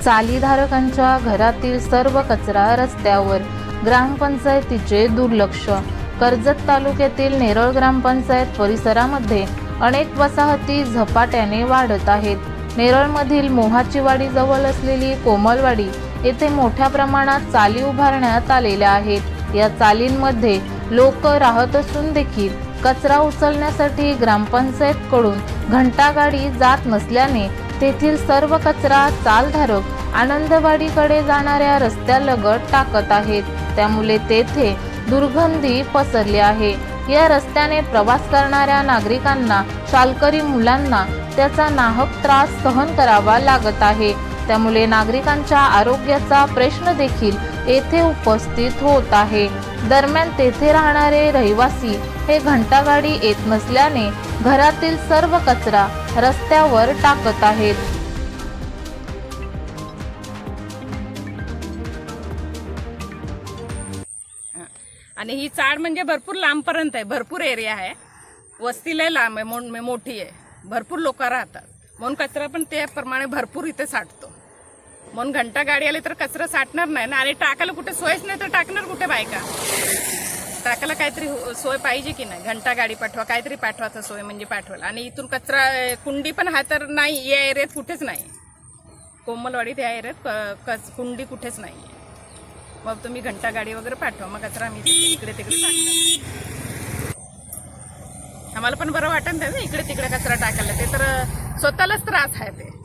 चालीधारकांच्या घरातील सर्व कचरा रस्त्यावर, ग्रामपंचायतीचे दुर्लक्ष। कर्जत तालुक्यातील नेरळ ग्रामपंचायत परिसरामध्ये अनेक वसाहती झपाट्याने वाढत आहेत। नेरळमधील मोहाची वाडी जवळ असलेली कोमलवाडी येथे मोठ्या प्रमाणात चाली उभारण्यात आलेल्या आहेत। या चालींमध्ये लोक राहत असून देखील कचरा उचलण्यासाठी ग्रामपंचायतकडून घंटागाडी जात नसल्याने तेथील सर्व कचरा चालधारक आनंदवाडीकडे जाणाऱ्या रस्त्यालगत टाकत आहेत। त्यामुळे तेथे दुर्गंधी पसरली आहे। या रस्त्याने प्रवास करणाऱ्या नागरिकांना, शाळकरी मुलांना त्याचा नाहक त्रास सहन करावा लागत आहे। त्यामुळे नागरिकांच्या आरोग्याचा प्रश्न देखील येथे उपस्थित होत आहे। दरम्यान तेथे राहणारे रहिवासी हे घंटागाडी येत नसल्याने घरातील सर्व कचरा रस्त्यावर टाकत आहेत। आणि ही चाड म्हणजे भरपूर लांबपर्यंत आहे, भरपूर एरिया आहे, वस्तीला लांब आहे, मोठी आहे, भरपूर लोक राहतात, म्हणून कचरा पण त्याप्रमाणे भरपूर इथे साठतो। म्हणून घंटा गाडी आली तर कचरा साठणार नाही ना, आणि टाकायला कुठे सोयच नाही तर टाकणार कुठे बायका? टाकायला काहीतरी सोय पाहिजे की नाही? घंटा गाडी पाठवा, काहीतरी पाठवायचं सोय म्हणजे पाठवायला। आणि इथून कचरा कुंडी पण हा तर नाही, या एरियात कुठेच नाही, कोमलवाडीत या एरियात कुंडी कुठेच नाही। मग तुम्ही घंटा गाडी वगैरे पाठवा, मग कचरा आम्ही इकडे तिकडे टाकणार। आम्हाला पण बरं वाटत नाही ना इकडे तिकडे कचरा टाकायला, ते तर स्वतःलाच त्रास आहे ते।